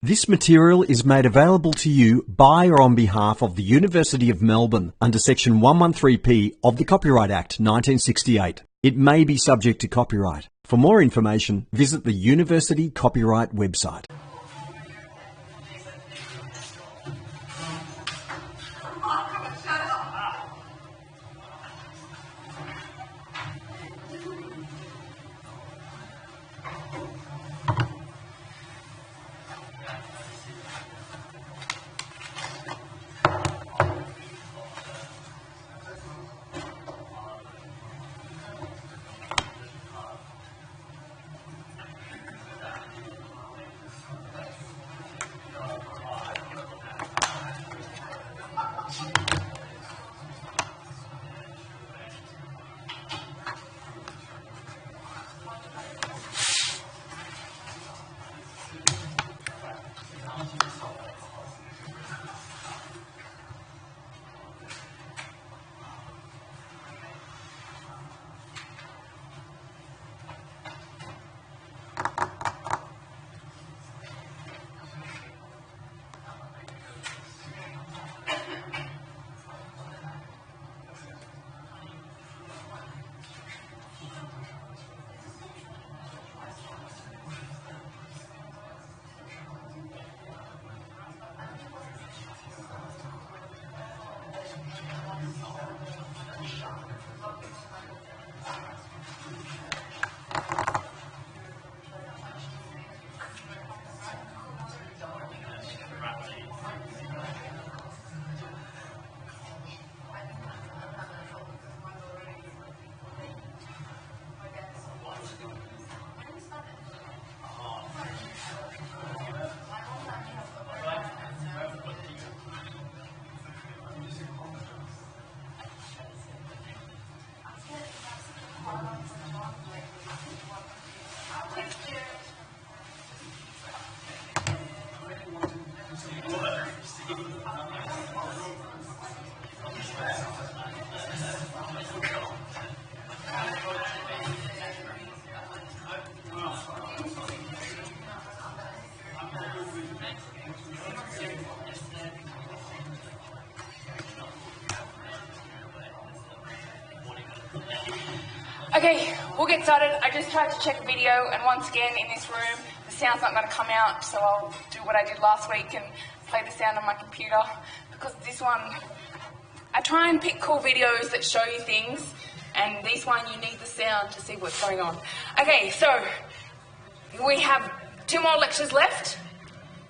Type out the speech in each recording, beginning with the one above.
This material is made available to you by or on behalf of the University of Melbourne under Section 113P of the Copyright Act 1968. It may be subject to copyright. For more information, visit the University Copyright website. Okay, we'll get started. I just tried to check a video, and once again in this room the sound's not going to come out, so I'll do what I did last week and play the sound on my computer, because this one, I try and pick cool videos that show you things, and this one you need the sound to see what's going on. Okay, so we have 2 more lectures left.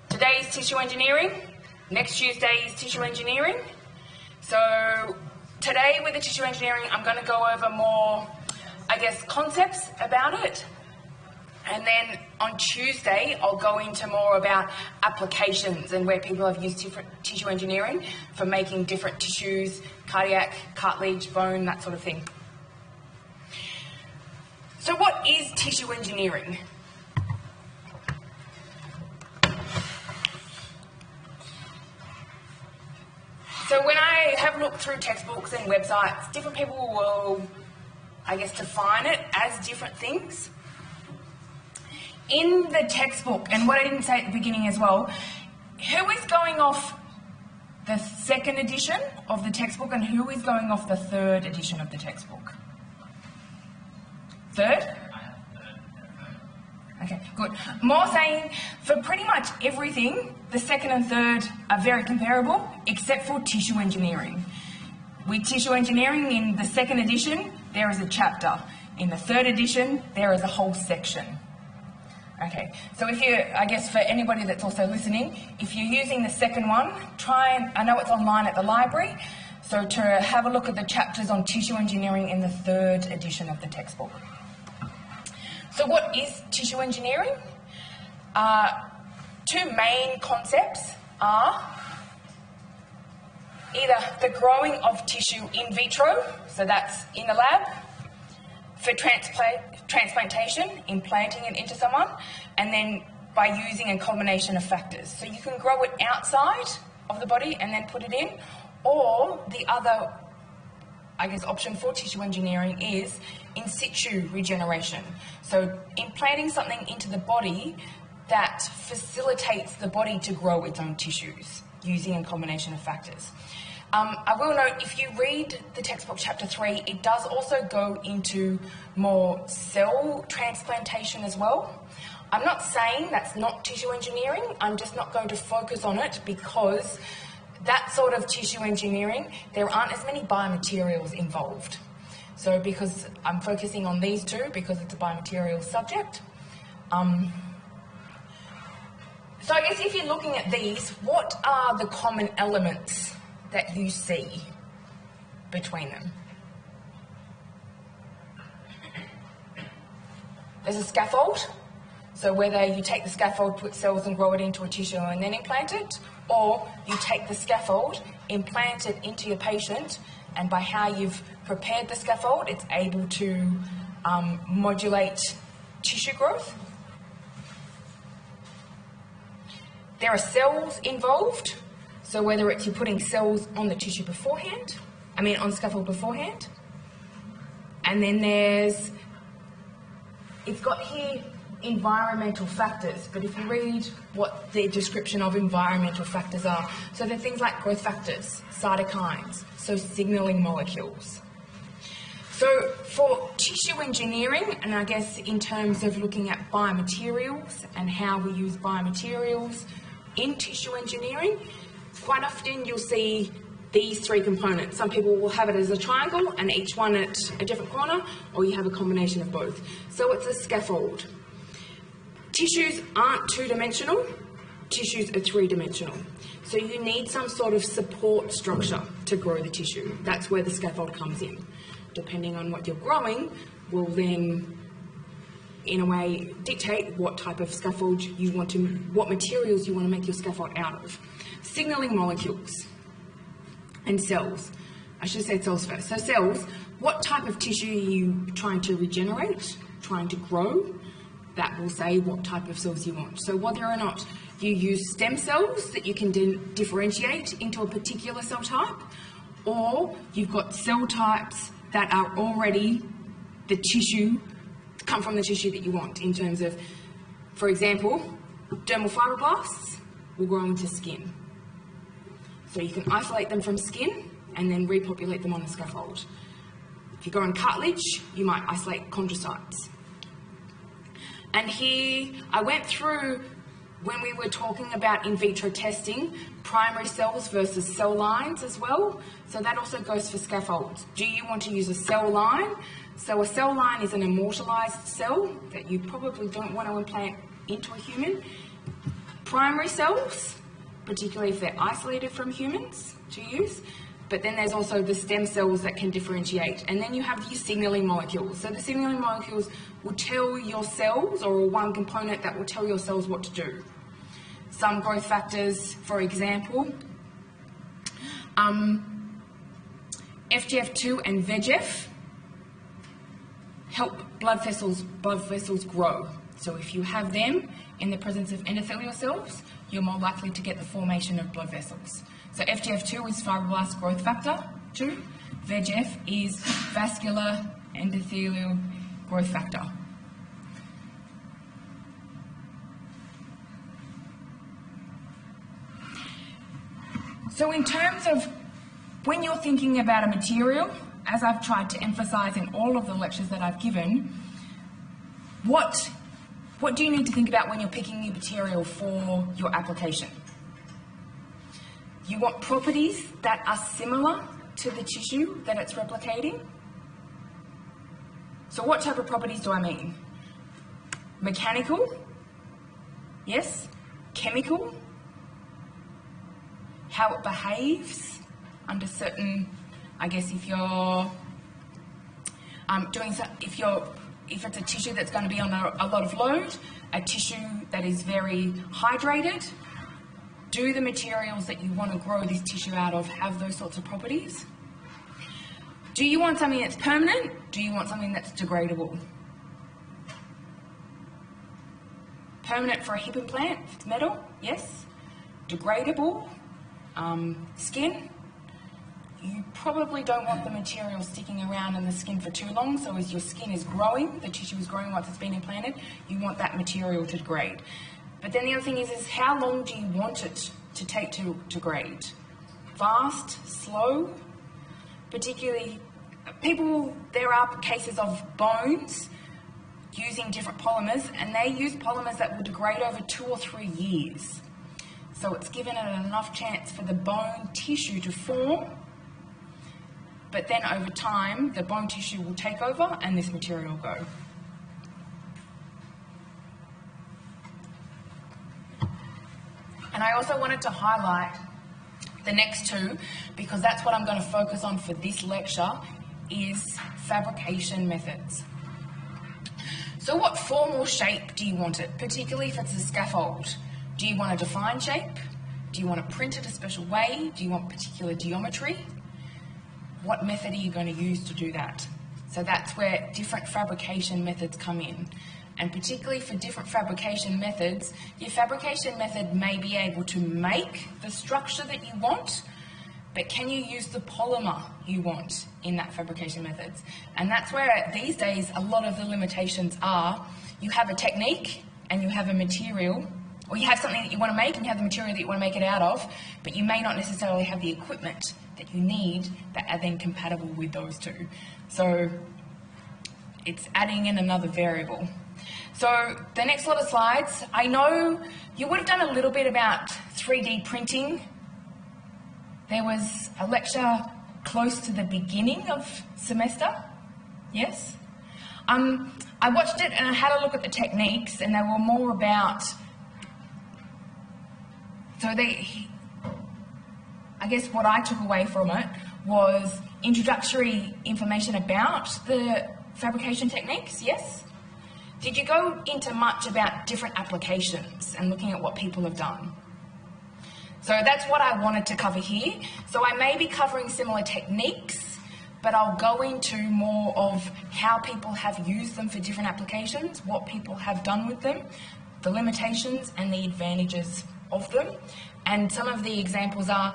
Today is tissue engineering, next Tuesday is tissue engineering. So today with the tissue engineering I'm going to go over more, I guess, concepts about it, and then on Tuesday I'll go into more about applications and where people have used different tissue engineering for making different tissues, cardiac, cartilage, bone, that sort of thing. So what is tissue engineering? So when I have looked through textbooks and websites, different people will, I guess, define it as different things. In the textbook, and what I didn't say at the beginning as well, who is going off the 2nd edition of the textbook and who is going off the 3rd edition of the textbook? 3rd? Okay, good. More saying, for pretty much everything, the 2nd and 3rd are very comparable, except for tissue engineering. With tissue engineering, in the 2nd edition, there is a chapter. In the 3rd edition, there is a whole section. Okay, so if you, I guess for anybody that's also listening, if you're using the 2nd one, try and, I know it's online at the library, so to have a look at the chapters on tissue engineering in the 3rd edition of the textbook. So what is tissue engineering? 2 main concepts are either the growing of tissue in vitro, so that's in the lab, for transplantation, implanting it into someone, and then by using a combination of factors. So you can grow it outside of the body and then put it in, or the other, I guess, option for tissue engineering is in situ regeneration. So implanting something into the body that facilitates the body to grow its own tissues using a combination of factors. I will note, if you read the textbook chapter 3, it does also go into more cell transplantation as well. I'm not saying that's not tissue engineering, I'm just not going to focus on it because that sort of tissue engineering, there aren't as many biomaterials involved. So because I'm focusing on these two because it's a biomaterials subject. So I guess if you're looking at these, what are the common elements that you see between them? There's a scaffold. So whether you take the scaffold, put cells and grow it into a tissue and then implant it, or you take the scaffold, implant it into your patient, and by how you've prepared the scaffold, it's able to modulate tissue growth. There are cells involved, so whether it's you're putting cells on the tissue beforehand, on the scaffold beforehand, and then it's got here environmental factors, but if you read what the description of environmental factors are, so they're things like growth factors, cytokines, so signalling molecules. So for tissue engineering, and I guess in terms of looking at biomaterials and how we use biomaterials in tissue engineering, quite often you'll see these three components. Some people will have it as a triangle and each one at a different corner, or you have a combination of both. So it's a scaffold. Tissues aren't two-dimensional, tissues are three-dimensional. So you need some sort of support structure to grow the tissue. That's where the scaffold comes in. Depending on what you're growing, will then, in a way, dictate what type of scaffold you want to, what materials you want to make your scaffold out of. Signalling molecules and cells. I should say cells first. So cells, what type of tissue are you trying to regenerate, trying to grow? That will say what type of cells you want. So whether or not you use stem cells that you can differentiate into a particular cell type, or you've got cell types that are already the tissue, come from the tissue that you want in terms of, for example, dermal fibroblasts will grow into skin. So you can isolate them from skin and then repopulate them on the scaffold. If you go on cartilage, you might isolate chondrocytes. And here, I went through, when we were talking about in vitro testing, primary cells versus cell lines as well. So that also goes for scaffolds. Do you want to use a cell line? So a cell line is an immortalized cell that you probably don't want to implant into a human. Primary cells, particularly if they're isolated from humans to use, but then there's also the stem cells that can differentiate. And then you have your signalling molecules. So the signalling molecules will tell your cells, or one component that will tell your cells what to do. Some growth factors, for example, FGF2 and VEGF help blood vessels grow. So if you have them in the presence of endothelial cells, you're more likely to get the formation of blood vessels. So FGF2 is fibroblast growth factor 2. VEGF is vascular endothelial growth factor. So in terms of when you're thinking about a material, as I've tried to emphasize in all of the lectures that I've given, what do you need to think about when you're picking your material for your application? You want properties that are similar to the tissue that it's replicating. So what type of properties do I mean? Mechanical, yes. Chemical, how it behaves under certain, I guess if you're if it's a tissue that's going to be on a lot of load, a tissue that is very hydrated, do the materials that you want to grow this tissue out of have those sorts of properties? Do you want something that's permanent? Do you want something that's degradable? Permanent for a hip implant, if it's metal, yes. Degradable, skin. You probably don't want the material sticking around in the skin for too long, so as your skin is growing, the tissue is growing once it's been implanted, you want that material to degrade. But then the other thing is how long do you want it to take to grade? Fast, slow? Particularly, there are cases of bones using different polymers, and they use polymers that will degrade over 2 or 3 years. So it's given it enough chance for the bone tissue to form, but then over time, the bone tissue will take over and this material will go. And I also wanted to highlight the next two, because that's what I'm going to focus on for this lecture, is fabrication methods. So what form or shape do you want it, particularly if it's a scaffold? Do you want a defined shape? Do you want to print it a special way? Do you want particular geometry? What method are you going to use to do that? So that's where different fabrication methods come in. And particularly for different fabrication methods, your fabrication method may be able to make the structure that you want, but can you use the polymer you want in that fabrication methods? And that's where these days a lot of the limitations are. You have a technique and you have a material, or you have something that you want to make and you have the material that you want to make it out of, but you may not necessarily have the equipment that you need that are then compatible with those two. So it's adding in another variable. So the next lot of slides, I know you would have done a little bit about 3D printing. There was a lecture close to the beginning of semester, yes? I watched it and I had a look at the techniques, and they were more about, I guess what I took away from it was introductory information about the fabrication techniques, yes? Did you go into much about different applications and looking at what people have done? So that's what I wanted to cover here. So I may be covering similar techniques, but I'll go into more of how people have used them for different applications, what people have done with them, the limitations and the advantages of them. And some of the examples are,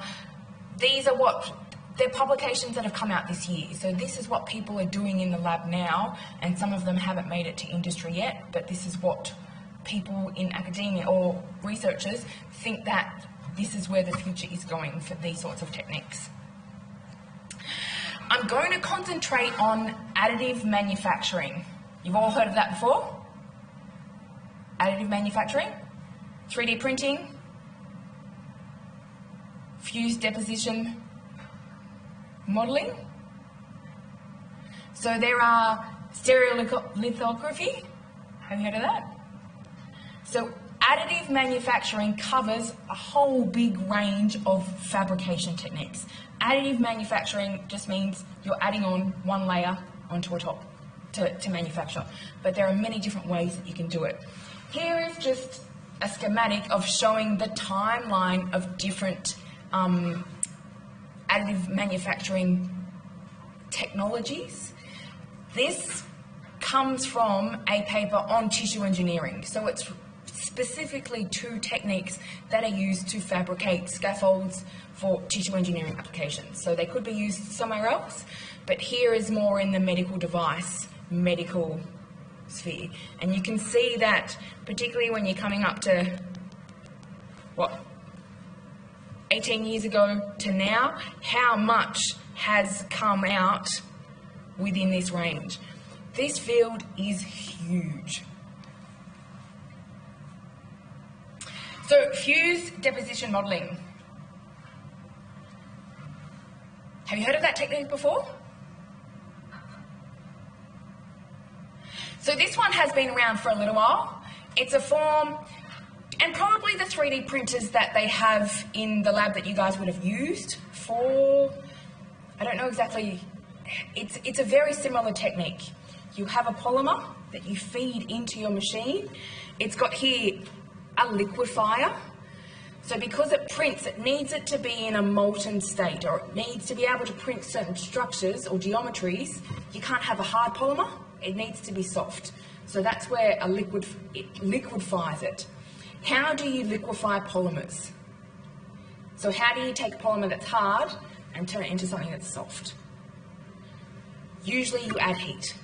they're publications that have come out this year. So this is what people are doing in the lab now, and some of them haven't made it to industry yet, but this is what people in academia or researchers think that this is where the future is going for these sorts of techniques. I'm going to concentrate on additive manufacturing. You've all heard of that before? Additive manufacturing, 3D printing, fused deposition modelling. So there are stereolithography. Have you heard of that? So additive manufacturing covers a whole big range of fabrication techniques. Additive manufacturing just means you're adding on one layer onto a top to manufacture. But there are many different ways that you can do it. Here is just a schematic of showing the timeline of different additive manufacturing technologies. This comes from a paper on tissue engineering. So it's specifically 2 techniques that are used to fabricate scaffolds for tissue engineering applications. So they could be used somewhere else, but here is more in the medical device, medical sphere. And you can see that, particularly when you're coming up to, 18 years ago to now, how much has come out within this range. This field is huge. So fused deposition modelling. Have you heard of that technique before? So this one has been around for a little while. It's a form, and probably the 3D printers that they have in the lab that you guys would have used for, I don't know exactly, it's a very similar technique. You have a polymer that you feed into your machine. It's got here a liquefier. So because it prints, it needs it to be in a molten state, or it needs to be able to print certain structures or geometries. You can't have a hard polymer, it needs to be soft. So that's where it liquefies it. How do you liquefy polymers? So how do you take a polymer that's hard and turn it into something that's soft? Usually you add heat,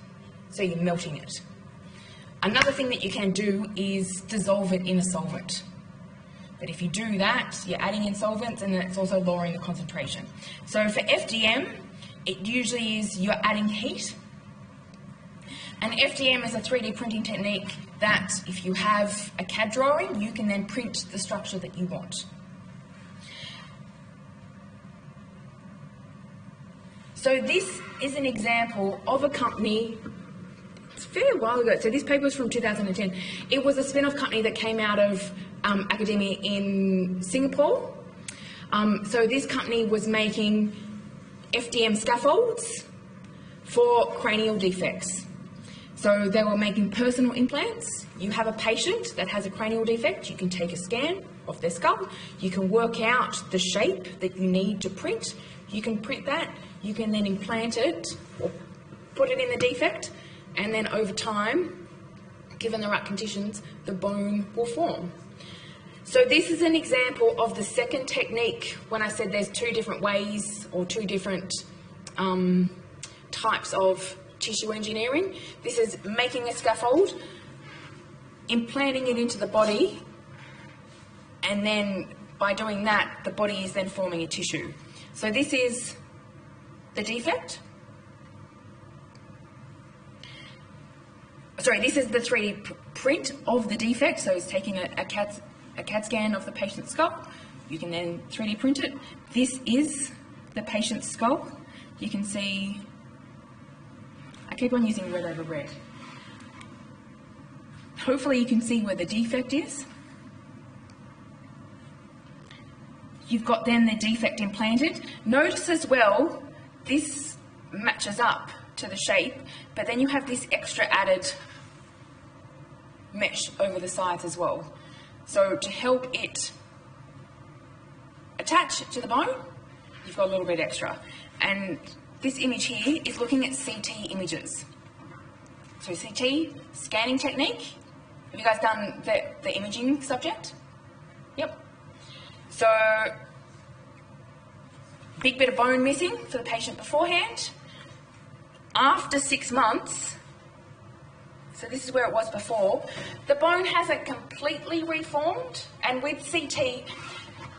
so you're melting it. Another thing that you can do is dissolve it in a solvent. But if you do that, you're adding in solvents and it's also lowering the concentration. So for FDM, it usually is you're adding heat. And FDM is a 3D printing technique that if you have a CAD drawing, you can then print the structure that you want. So this is an example of a company, it's a fair while ago, so this paper was from 2010. It was a spin-off company that came out of academia in Singapore. So this company was making FDM scaffolds for cranial defects. So they were making personal implants. You have a patient that has a cranial defect, you can take a scan of their skull, you can work out the shape that you need to print, you can print that, you can then implant it or put it in the defect, and then over time, given the right conditions, the bone will form. So this is an example of the second technique when I said there's two different ways or two different types of tissue engineering. This is making a scaffold, implanting it into the body, and then by doing that, the body is then forming a tissue. So this is the defect. Sorry, this is the 3D print of the defect. So it's taking a CAD scan of the patient's skull. You can then 3D print it. This is the patient's skull. You can see, I keep on using red over red. Hopefully you can see where the defect is. You've got then the defect implanted. Notice as well, this matches up to the shape, but then you have this extra added mesh over the sides as well. So to help it attach to the bone, you've got a little bit extra. And this image here is looking at CT images. So CT, scanning technique. Have you guys done the imaging subject? Yep. So, big bit of bone missing for the patient beforehand. After 6 months, so this is where it was before, the bone hasn't completely reformed, and with CT,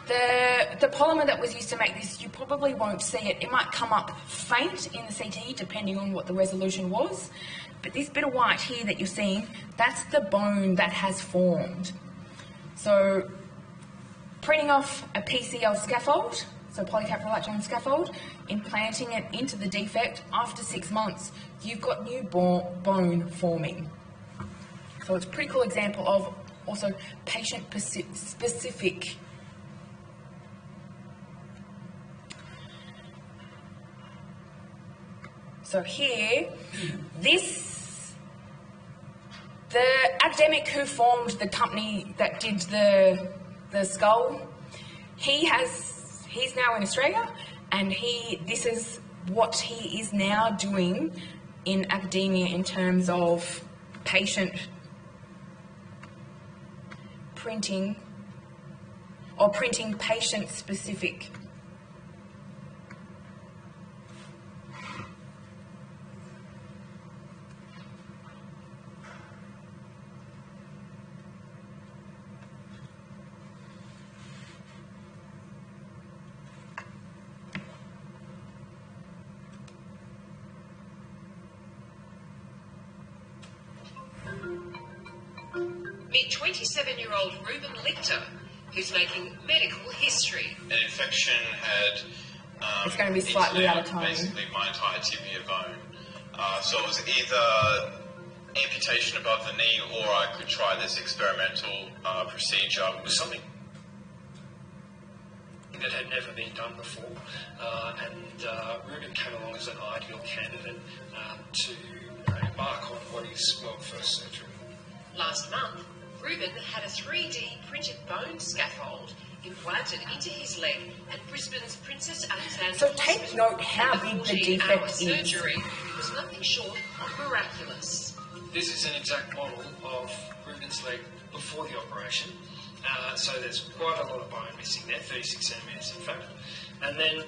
the polymer that was used to make this, you probably won't see it. It might come up faint in the CT depending on what the resolution was, but this bit of white here that you're seeing, that's the bone that has formed. So printing off a PCL scaffold, so polycaprolactone scaffold, implanting it into the defect, after 6 months, you've got new bone forming. So it's a pretty cool example of also patient-specific. So here, the academic who formed the company that did the skull, he's now in Australia, and this is what he is now doing in academia in terms of patient printing or printing patient-specific. Meet 27-year-old Ruben Lichter, who's making medical history. An infection had it's going to be slightly out of time. Basically my entire tibia bone. So it was either amputation above the knee, or I could try this experimental procedure. It was something that had never been done before, and Ruben came along as an ideal candidate to embark on what is world-first surgery. Last month, Ruben had a 3D printed bone scaffold implanted into his leg at Brisbane's Princess Alexandra So Hospital. take note how big the defect is. Surgery was nothing short of miraculous. This is an exact model of Ruben's leg before the operation. So there's quite a lot of bone missing there, 36 centimetres in fact. And then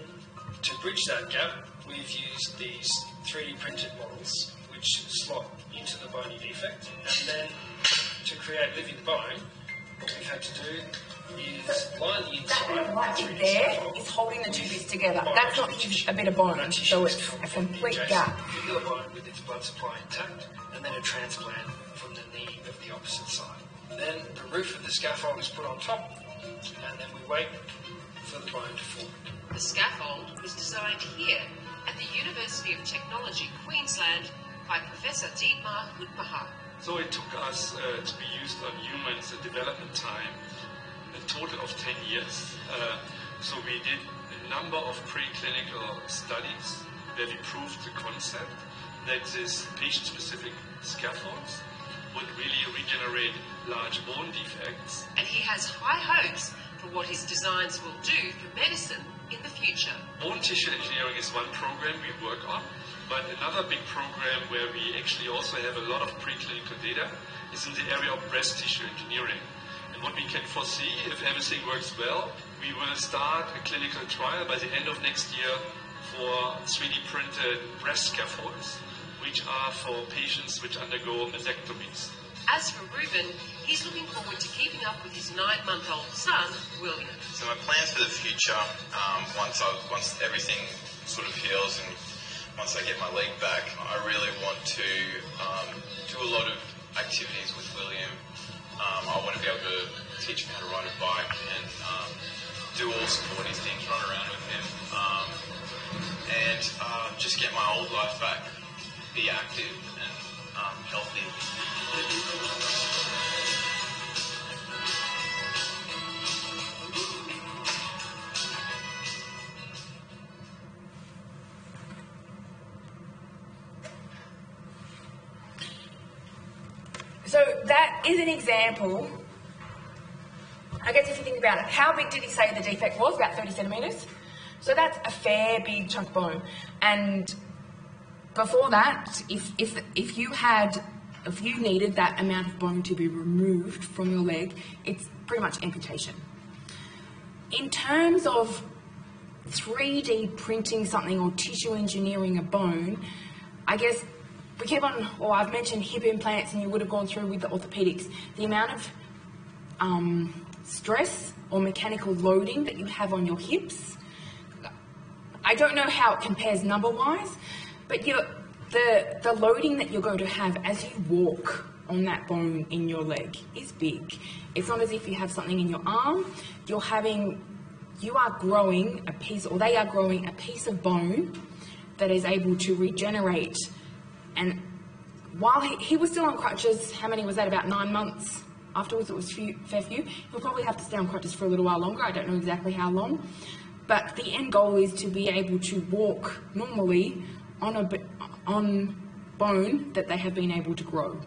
to bridge that gap, we've used these 3D printed models, which each slot into the bony defect, and then to create living bone, what we've had to do is line the inside. That white bit there is holding the two bits together. That's not a bit of bone, so it's a complete gap. The bone with its blood supply intact, and then a transplant from the knee of the opposite side. Then the roof of the scaffold is put on top, and then we wait for the bone to form. The scaffold was designed here at the University of Technology, Queensland, by Professor Dietmar Hutmacher. So it took us to be used on humans a development time, a total of 10 years. So we did a number of preclinical studies where we proved the concept that this patient-specific scaffolds would really regenerate large bone defects. And he has high hopes for what his designs will do for medicine in the future. Bone tissue engineering is one program we work on, but another big program where we actually also have a lot of preclinical data is in the area of breast tissue engineering. And what we can foresee, if everything works well, we will start a clinical trial by the end of next year for 3D printed breast scaffolds, which are for patients which undergo mastectomies. As for Ruben, he's looking forward to keeping up with his 9-month-old son, William. So my plans for the future, once everything sort of heals and once I get my leg back, I really want to do a lot of activities with William. I want to be able to teach him how to ride a bike and do all sporty things, run around with him, and just get my old life back, be active and healthy. So that is an example. I guess if you think about it, how big did he say the defect was? About 30 centimetres. So that's a fair big chunk of bone. And before that, if you needed that amount of bone to be removed from your leg, it's pretty much amputation. In terms of 3D printing something or tissue engineering a bone, I guess we keep on, or I've mentioned hip implants, and you would have gone through with the orthopedics, the amount of stress or mechanical loading that you have on your hips. I don't know how it compares number-wise, but the loading that you're going to have as you walk on that bone in your leg is big. It's not as if you have something in your arm. You are growing a piece, or they are growing a piece of bone that is able to regenerate. And while he was still on crutches, how many was that? About 9 months afterwards, it was fair few. He'll probably have to stay on crutches for a little while longer. I don't know exactly how long. But the end goal is to be able to walk normally on bone that they have been able to grow.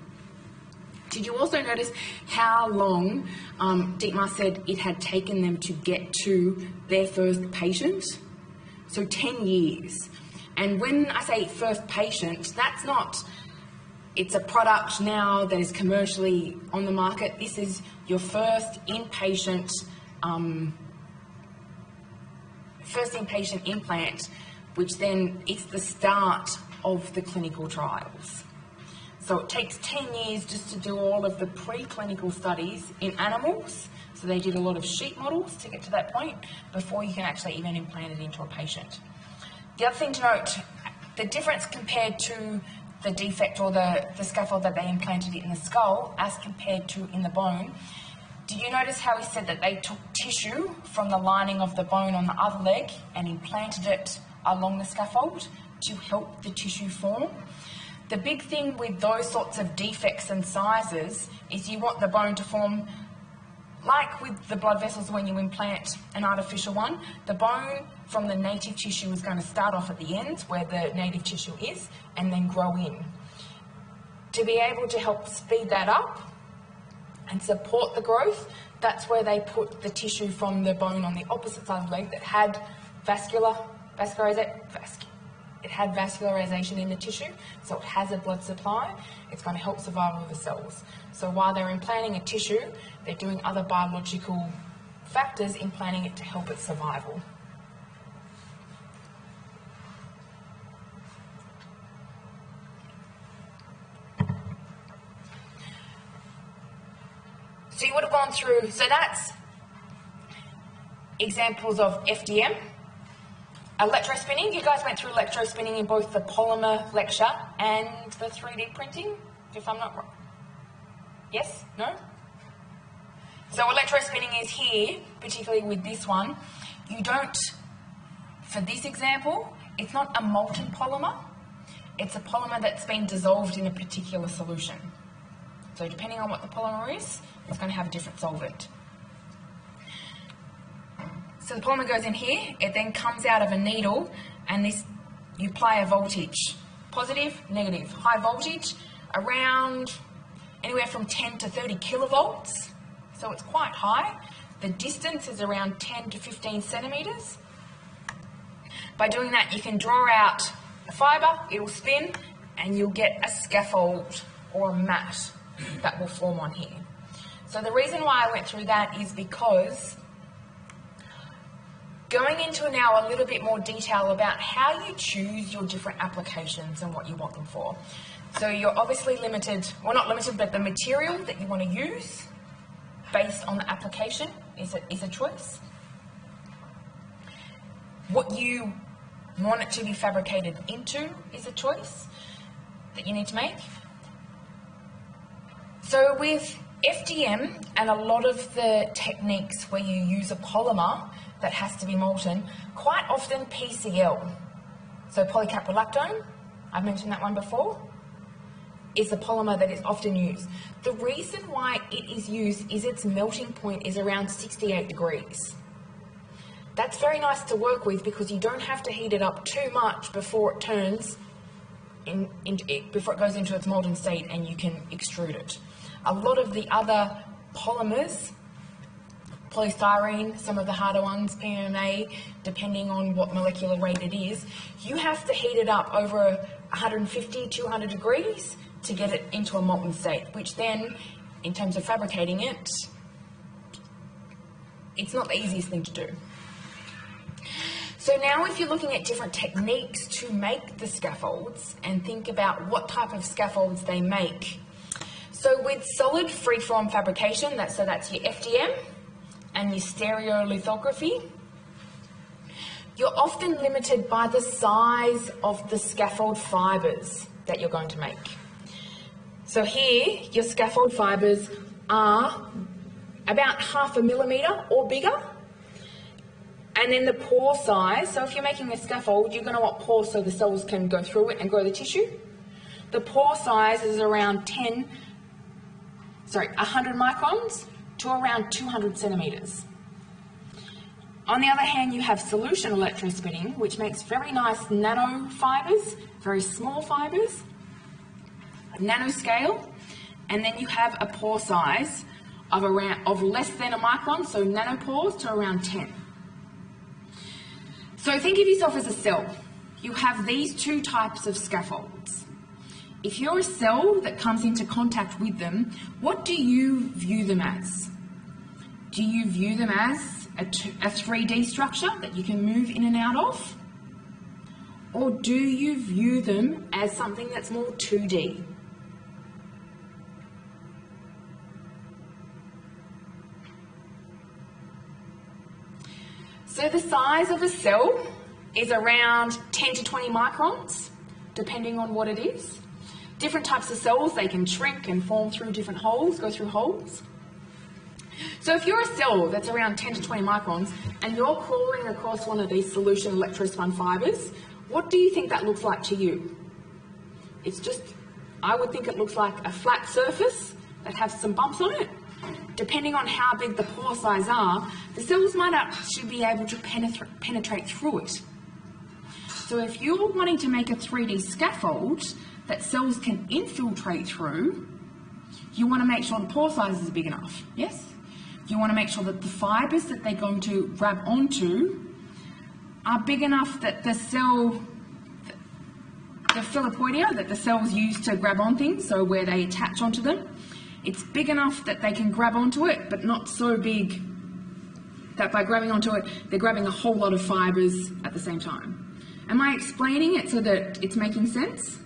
Did you also notice how long Dietmar said it had taken them to get to their first patient? So 10 years. And when I say first patient, that's not, it's a product now that is commercially on the market. This is your first inpatient implant, which then it's the start of the clinical trials. So it takes 10 years just to do all of the preclinical studies in animals. So they did a lot of sheep models to get to that point before you can actually even implant it into a patient. The other thing to note, the difference compared to the defect or the scaffold that they implanted in the skull as compared to in the bone, did you notice how he said that they took tissue from the lining of the bone on the other leg and implanted it along the scaffold to help the tissue form? The big thing with those sorts of defects and sizes is you want the bone to form like with the blood vessels when you implant an artificial one. The bone from the native tissue is going to start off at the ends where the native tissue is and then grow in. To be able to help speed that up and support the growth, that's where they put the tissue from the bone on the opposite side of the leg that had vascularization in the tissue, so it has a blood supply. It's going to help survival of the cells. So while they're implanting a tissue, they're doing other biological factors, implanting it to help its survival. So you would have gone through, so that's examples of FDM. Electrospinning, you guys went through electrospinning in both the polymer lecture and the 3D printing, if I'm not wrong. Yes? No? So electrospinning is here, particularly with this one. You don't, for this example, it's not a molten polymer. It's a polymer that's been dissolved in a particular solution. So depending on what the polymer is, it's going to have a different solvent. So the polymer goes in here, it then comes out of a needle, and this, you apply a voltage. Positive, negative. High voltage, around anywhere from 10 to 30 kilovolts. So it's quite high. The distance is around 10 to 15 centimetres. By doing that, you can draw out a fibre, it'll spin, and you'll get a scaffold or a mat that will form on here. So the reason why I went through that is because going into now a little bit more detail about how you choose your different applications and what you want them for. So you're obviously limited, well not limited, but the material that you want to use based on the application is a choice. What you want it to be fabricated into is a choice that you need to make. So with FDM and a lot of the techniques where you use a polymer that has to be molten, quite often PCl, so polycaprolactone, I've mentioned that one before, is the polymer that is often used. The reason why it is used is its melting point is around 68 degrees. That's very nice to work with because you don't have to heat it up too much before it turns, before it goes into its molten state and you can extrude it. A lot of the other polymers, polystyrene, some of the harder ones, PMMA, depending on what molecular rate it is, you have to heat it up over 150, 200 degrees to get it into a molten state, which then, in terms of fabricating it, it's not the easiest thing to do. So now if you're looking at different techniques to make the scaffolds and think about what type of scaffolds they make. So with solid freeform fabrication, that's your FDM and your stereolithography, you're often limited by the size of the scaffold fibres that you're going to make. So here, your scaffold fibres are about 0.5 millimetre or bigger. And then the pore size, so if you're making a scaffold, you're going to want pores so the cells can go through it and grow the tissue. The pore size is around 100 microns to around 200 centimetres. On the other hand, you have solution electrospinning, which makes very nice nano fibres, very small fibres, nanoscale, and then you have a pore size of less than a micron, so nanopores to around 10. So think of yourself as a cell. You have these two types of scaffolds. If you're a cell that comes into contact with them, what do you view them as? Do you view them as a 3D structure that you can move in and out of? Or do you view them as something that's more 2D? So the size of a cell is around 10 to 20 microns, depending on what it is. Different types of cells, they can shrink and form through different holes, go through holes. So if you're a cell that's around 10 to 20 microns and you're crawling across one of these solution electrospun fibres, what do you think that looks like to you? It's just, I would think it looks like a flat surface that has some bumps on it. Depending on how big the pore size are, the cells might actually be able to penetrate through it. So if you're wanting to make a 3D scaffold that cells can infiltrate through, you want to make sure the pore size is big enough, yes? You want to make sure that the fibres that they're going to grab onto are big enough that the cell, the filopodia that the cells use to grab on things, so where they attach onto them, it's big enough that they can grab onto it, but not so big that by grabbing onto it, they're grabbing a whole lot of fibres at the same time. Am I explaining it so that it's making sense?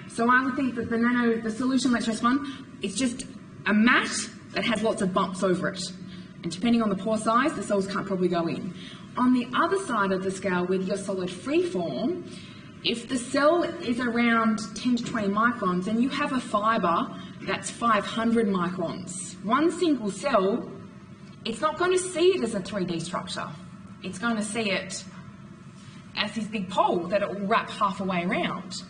So I would think that the solution electrospun, it's just a mat that has lots of bumps over it. And depending on the pore size, the cells can't probably go in. On the other side of the scale with your solid freeform, if the cell is around 10 to 20 microns and you have a fibre that's 500 microns, one single cell, it's not going to see it as a 3D structure. It's going to see it as this big pole that it will wrap half a way around.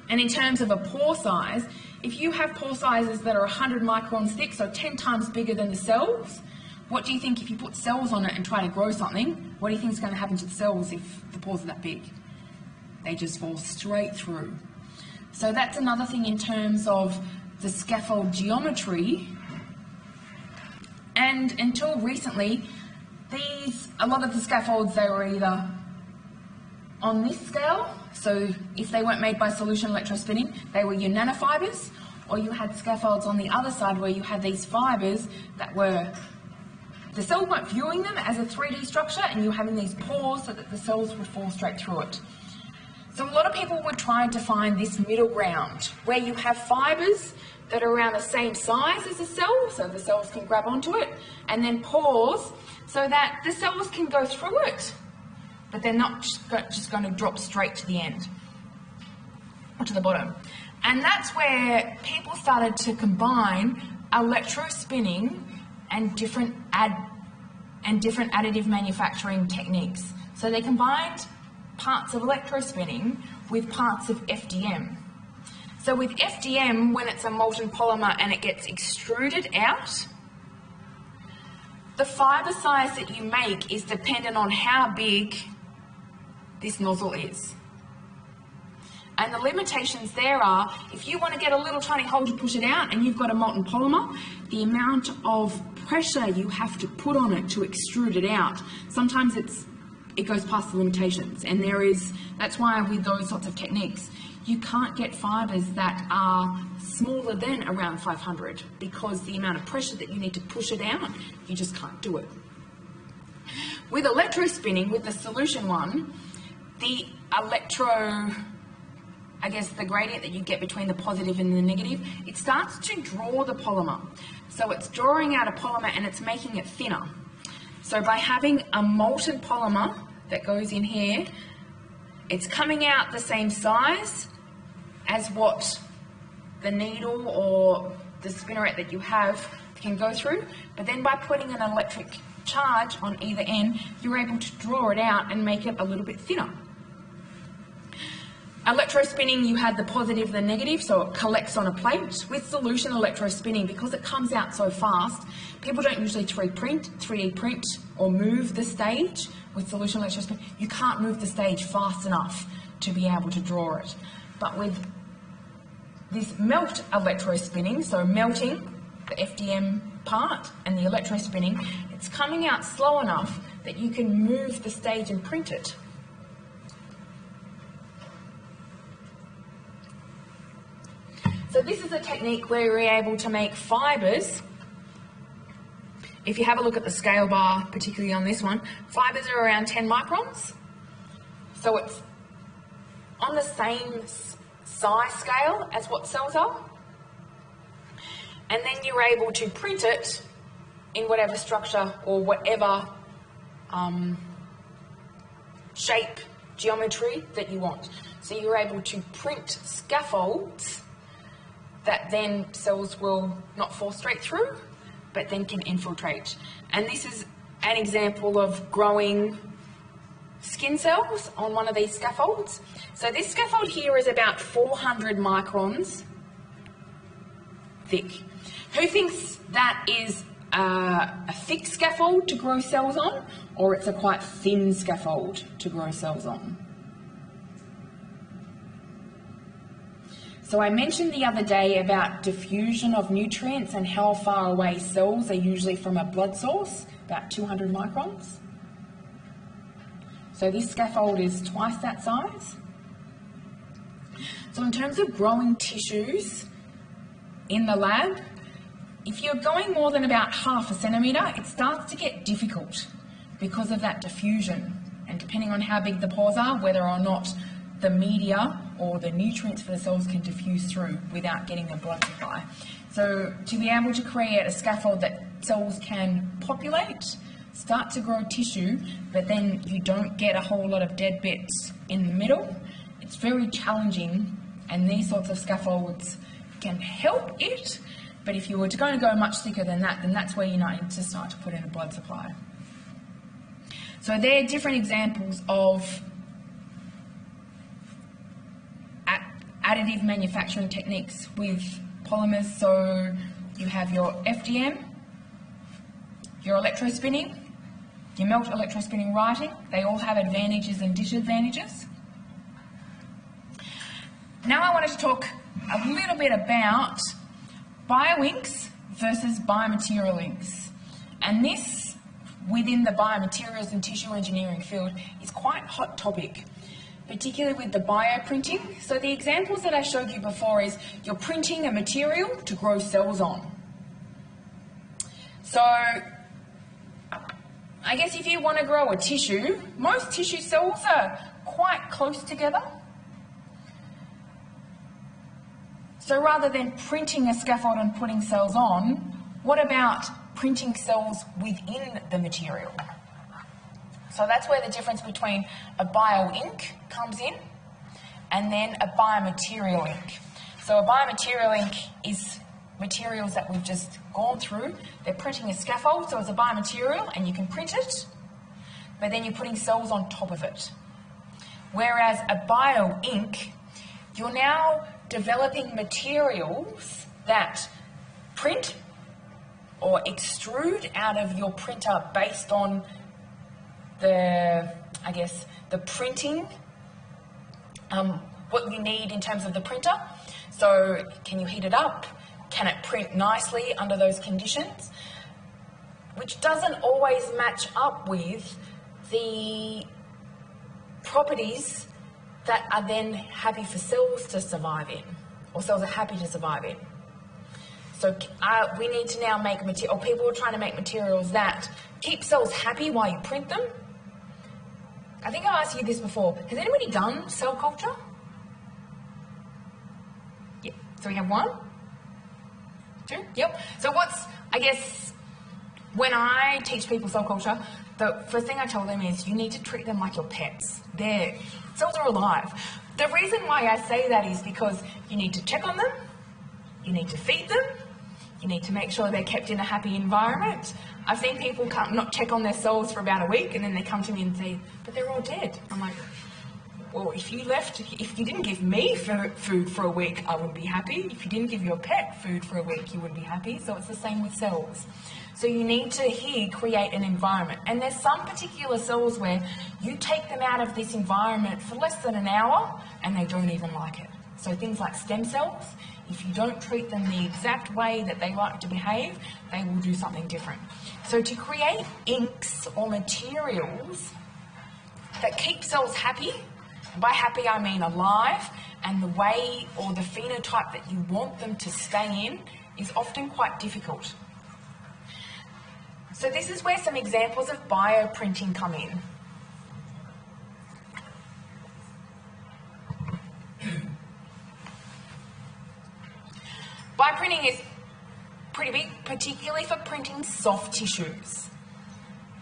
And in terms of a pore size, if you have pore sizes that are 100 microns thick, so 10 times bigger than the cells, what do you think if you put cells on it and try to grow something, what do you think is going to happen to the cells if the pores are that big? They just fall straight through. So that's another thing in terms of the scaffold geometry. And until recently, a lot of the scaffolds, they were either on this scale, so if they weren't made by solution electrospinning, they were your nanofibers, or you had scaffolds on the other side where you had these fibers that were, the cells weren't viewing them as a 3D structure, and you were having these pores so that the cells would fall straight through it. So a lot of people were trying to find this middle ground where you have fibers that are around the same size as the cell, so the cells can grab onto it, and then pores so that the cells can go through it, but they're not just going to drop straight to the end or to the bottom. And that's where people started to combine electrospinning and different additive manufacturing techniques. So they combined parts of electrospinning with parts of FDM. So with FDM, when it's a molten polymer and it gets extruded out, the fibre size that you make is dependent on how big this nozzle is. And the limitations there are, if you want to get a little tiny hole to push it out and you've got a molten polymer, the amount of pressure you have to put on it to extrude it out, sometimes it goes past the limitations. And that's why with those sorts of techniques, you can't get fibres that are smaller than around 500 because the amount of pressure that you need to push it out, you just can't do it. With electrospinning, with the solution one, the the gradient that you get between the positive and the negative, it starts to draw the polymer. So it's drawing out a polymer and it's making it thinner. So by having a molten polymer that goes in here, it's coming out the same size as what the needle or the spinneret that you have can go through, but then by putting an electric charge on either end, you're able to draw it out and make it a little bit thinner. Electrospinning, you had the positive, the negative, so it collects on a plate. With solution electrospinning, because it comes out so fast, people don't usually 3D print or move the stage. With solution electrospinning, you can't move the stage fast enough to be able to draw it. But with this melt electrospinning, so melting the FDM part and the electrospinning, it's coming out slow enough that you can move the stage and print it. So this is a technique where we're able to make fibres. If you have a look at the scale bar, particularly on this one, fibres are around 10 microns. So it's on the same size scale as what cells are. And then you're able to print it in whatever structure or whatever shape, geometry that you want. So you're able to print scaffolds that then cells will not fall straight through, but then can infiltrate. And this is an example of growing skin cells on one of these scaffolds. So this scaffold here is about 400 microns thick. Who thinks that is a thick scaffold to grow cells on, or it's a quite thin scaffold to grow cells on? So I mentioned the other day about diffusion of nutrients and how far away cells are usually from a blood source, about 200 microns. So this scaffold is twice that size. So in terms of growing tissues in the lab, if you're going more than about 0.5 centimetre, it starts to get difficult because of that diffusion. And depending on how big the pores are, whether or not the media or the nutrients for the cells can diffuse through without getting a blood supply. So to be able to create a scaffold that cells can populate, start to grow tissue, but then you don't get a whole lot of dead bits in the middle, it's very challenging, and these sorts of scaffolds can help it, but if you were going to go much thicker than that, then that's where you need to start to put in a blood supply. So they're different examples of additive manufacturing techniques with polymers. So you have your FDM, your electrospinning, your melt electrospinning writing. They all have advantages and disadvantages. Now I wanted to talk a little bit about bioinks versus biomaterial inks. And this, within the biomaterials and tissue engineering field, is quite a hot topic, particularly with the bioprinting. So the examples that I showed you before is you're printing a material to grow cells on. So I guess if you want to grow a tissue, most tissue cells are quite close together. So rather than printing a scaffold and putting cells on, what about printing cells within the material? So that's where the difference between a bio-ink comes in and then a biomaterial ink. So a biomaterial ink is materials that we've just gone through. They're printing a scaffold, so it's a biomaterial and you can print it, but then you're putting cells on top of it. Whereas a bio-ink, you're now developing materials that print or extrude out of your printer based on the printing, what you need in terms of the printer. So can you heat it up? Can it print nicely under those conditions? Which doesn't always match up with the properties that are then happy for cells to survive in, or cells are happy to survive in. So we need to now make material, or people are trying to make materials that keep cells happy while you print them. I think I asked you this before. Has anybody done cell culture? Yeah. So we have 1, 2, yep. So when I teach people cell culture, the first thing I tell them is you need to treat them like your pets. Cells are alive. The reason why I say that is because you need to check on them, you need to feed them, you need to make sure they're kept in a happy environment. I've seen people not check on their cells for about a week and then they come to me and say, but they're all dead. I'm like, well, if you didn't give me food for a week, I wouldn't be happy. If you didn't give your pet food for a week, you wouldn't be happy. So it's the same with cells. So you need to create an environment. And there's some particular cells where you take them out of this environment for less than an hour and they don't even like it. So things like stem cells, if you don't treat them the exact way that they like to behave, they will do something different. So to create inks or materials that keep cells happy, by happy I mean alive, and the way or the phenotype that you want them to stay in is often quite difficult. So this is where some examples of bioprinting come in. Bioprinting is pretty big, particularly for printing soft tissues.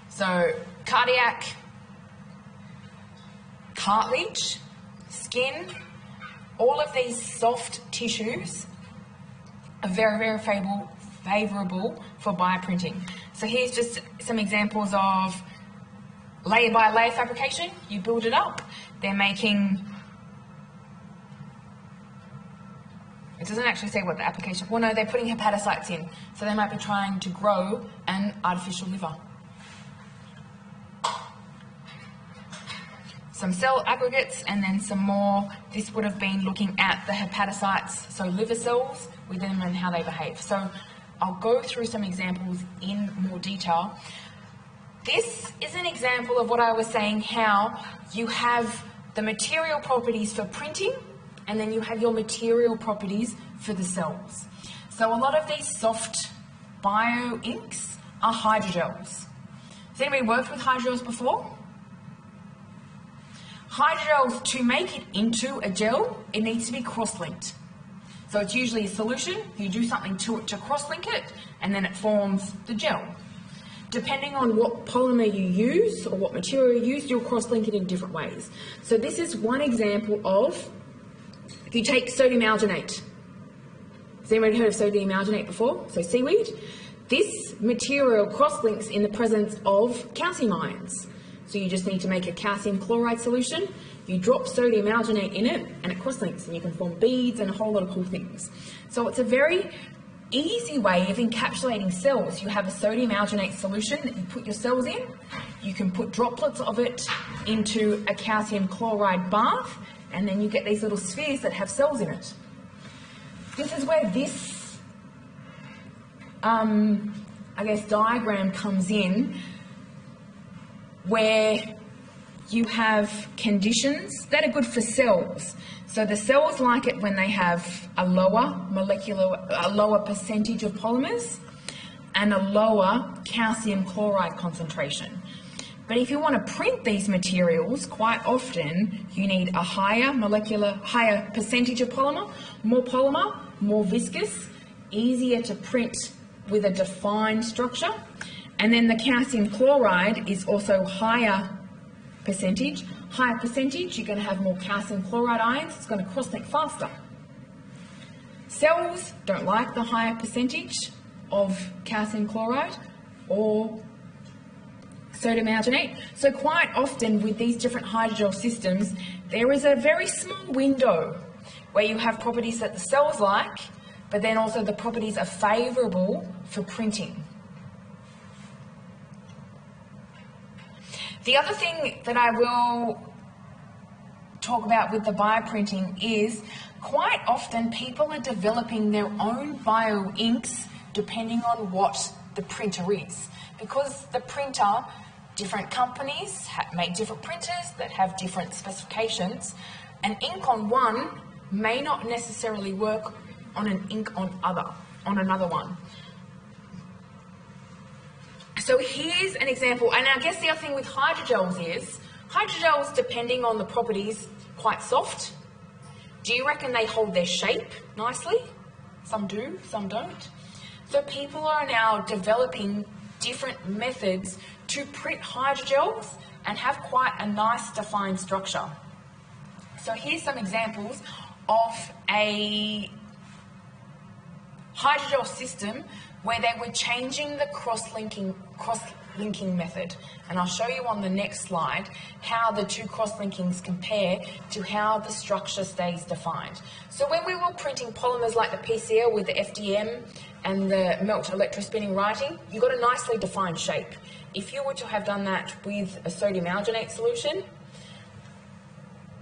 So cardiac, cartilage, skin, all of these soft tissues are very, very favourable for bioprinting. So here's just some examples of layer by layer fabrication. You build it up. They're making, it doesn't actually say what the application, well no, they're putting hepatocytes in. So they might be trying to grow an artificial liver. Some cell aggregates and then some more. This would have been looking at the hepatocytes, so liver cells with them and how they behave. So I'll go through some examples in more detail. This is an example of what I was saying, how you have the material properties for printing and then you have your material properties for the cells. So a lot of these soft bio inks are hydrogels. Has anybody worked with hydrogels before? Hydrogels, to make it into a gel, it needs to be cross-linked. So it's usually a solution, you do something to it to cross-link it, and then it forms the gel. Depending on what polymer you use or what material you use, you'll cross-link it in different ways. So this is one example of, if you take sodium alginate. Has anybody heard of sodium alginate before? So seaweed. This material cross-links in the presence of calcium ions. So you just need to make a calcium chloride solution, you drop sodium alginate in it, and it cross-links, and you can form beads and a whole lot of cool things. So it's a very easy way of encapsulating cells. You have a sodium alginate solution that you put your cells in, you can put droplets of it into a calcium chloride bath, and then you get these little spheres that have cells in it. This is where this, I guess, diagram comes in, where you have conditions that are good for cells. So the cells like it when they have a lower percentage of polymers and a lower calcium chloride concentration. But if you want to print these materials, quite often you need a higher percentage of polymer, more viscous, easier to print with a defined structure. And then the calcium chloride is also higher percentage, you're going to have more calcium chloride ions, it's going to cross-link faster. Cells don't like the higher percentage of calcium chloride or sodium alginate. So quite often with these different hydrogel systems, there is a very small window where you have properties that the cells like, but then also the properties are favourable for printing. The other thing that I will talk about with the bioprinting is quite often people are developing their own bio inks depending on what the printer is. Because the printer, different companies make different printers that have different specifications. An ink on one may not necessarily work on an ink on another one. So here's an example, and I guess the other thing with hydrogels is, hydrogels, depending on the properties, quite soft. Do you reckon they hold their shape nicely? Some do, some don't. So people are now developing different methods to print hydrogels and have quite a nice defined structure. So here's some examples of a hydrogel system where they were changing the cross-linking method. And I'll show you on the next slide how the two cross-linkings compare to how the structure stays defined. So when we were printing polymers like the PCL with the FDM and the melt electrospinning writing, you got a nicely defined shape. If you were to have done that with a sodium alginate solution,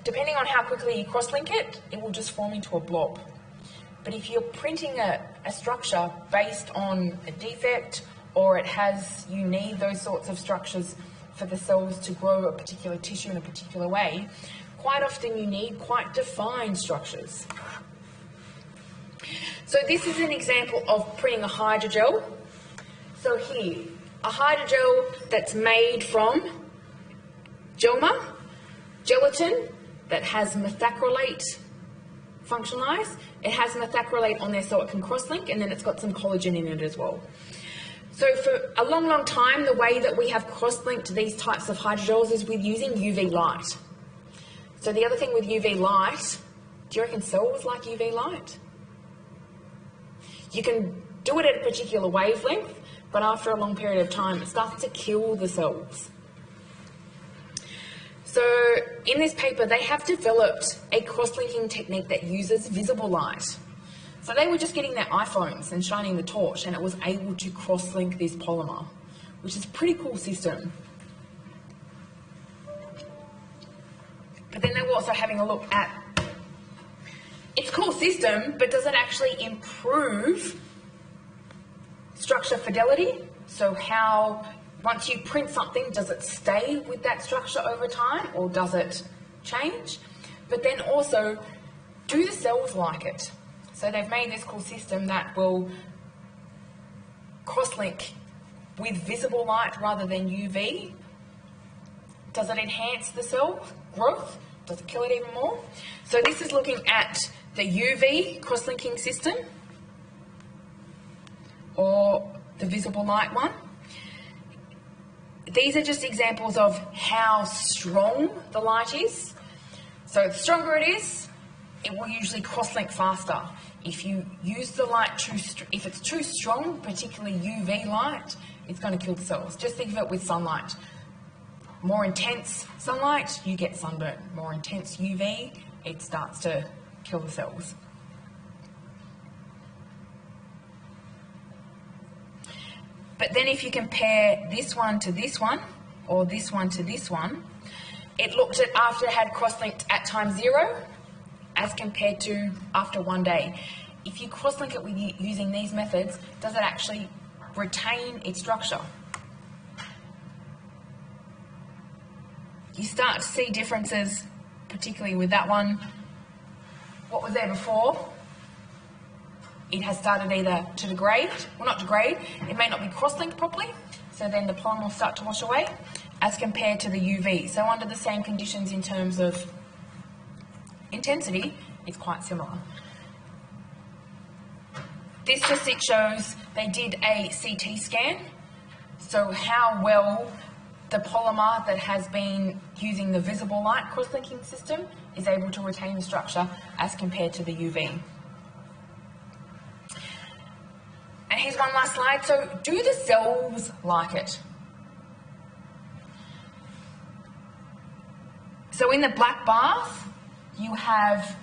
depending on how quickly you cross-link it, it will just form into a blob. But if you're printing a structure based on a defect, or you need those sorts of structures for the cells to grow a particular tissue in a particular way, quite often you need quite defined structures. So this is an example of printing a hydrogel. So here, a hydrogel that's made from gelatin that has methacrylate functionalized. It has methacrylate on there so it can cross-link, and then it's got some collagen in it as well. So for a long, long time, the way that we have cross-linked these types of hydrogels is with using UV light. So the other thing with UV light, do you reckon cells like UV light? You can do it at a particular wavelength, but after a long period of time, it starts to kill the cells. So in this paper, they have developed a cross-linking technique that uses visible light. So they were just getting their iPhones and shining the torch, and it was able to cross-link this polymer, which is a pretty cool system. But then they were also having a look at, it's a cool system, but does it actually improve structure fidelity? So how, once you print something, does it stay with that structure over time, or does it change? But then also, do the cells like it? So they've made this cool system that will cross-link with visible light rather than UV Does it enhance the cell growth? Does it kill it even more? So this is looking at the UV cross-linking system or the visible light one. These are just examples of how strong the light is. So the stronger it is, it will usually cross-link faster. If you use the light if it's too strong, particularly UV light, it's going to kill the cells. Just think of it with sunlight. More intense sunlight, you get sunburn. More intense UV, it starts to kill the cells. But then if you compare this one to this one, or this one to this one, it looked at after it had cross-linked at time 0 as compared to after 1 day. If you cross-link it with using these methods, does it actually retain its structure? You start to see differences, particularly with that one. What was there before? It has started either to degrade, well not degrade, it may not be cross-linked properly, so then the polymer will start to wash away, as compared to the UV. So under the same conditions in terms of intensity, it's quite similar. This just shows they did a CT scan, so how well the polymer that has been using the visible light cross-linking system is able to retain the structure as compared to the UV. And here's one last slide. So do the cells like it? So in the black bars, you have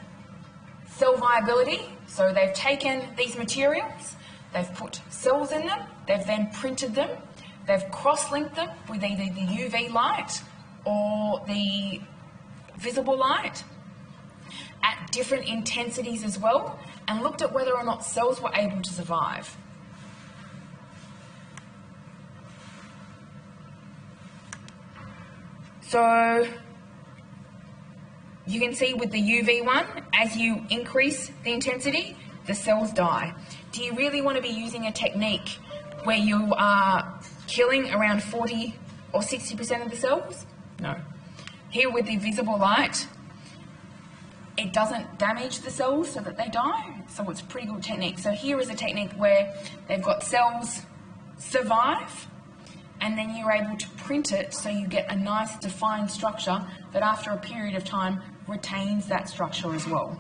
cell viability. So they've taken these materials, they've put cells in them, they've then printed them, they've cross-linked them with either the UV light or the visible light at different intensities as well, and looked at whether or not cells were able to survive. So you can see with the UV one, as you increase the intensity, the cells die. Do you really want to be using a technique where you are killing around 40 or 60% of the cells? No. Here with the visible light, it doesn't damage the cells so that they die, so it's a pretty good technique. So here is a technique where they've got cells survive, and then you're able to print it so you get a nice defined structure that after a period of time retains that structure as well.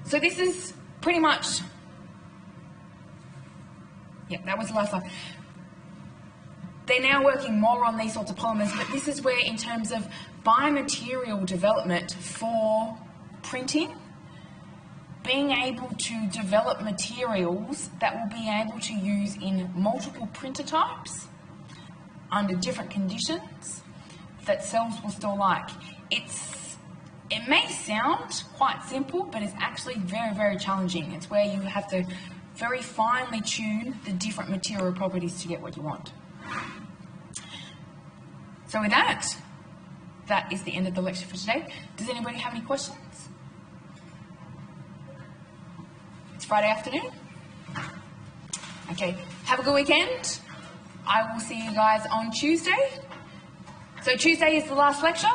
So this is pretty much, yeah, that was the last slide. They're now working more on these sorts of polymers, but this is where in terms of biomaterial development for printing, being able to develop materials that will be able to use in multiple printer types under different conditions that cells will still like. It may sound quite simple, but it's actually very, very challenging. It's where you have to very finely tune the different material properties to get what you want. So with that, that is the end of the lecture for today. Does anybody have any questions? It's Friday afternoon. Okay, have a good weekend. I will see you guys on Tuesday. So Tuesday is the last lecture.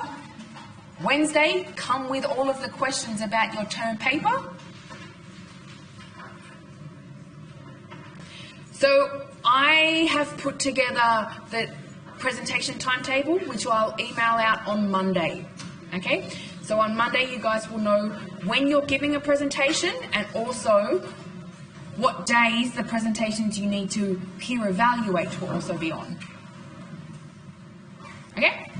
Wednesday, come with all of the questions about your term paper. So I have put together the presentation timetable, which I'll email out on Monday. Okay, so on Monday you guys will know when you're giving a presentation and also what days the presentations you need to peer evaluate will also be on. Okay?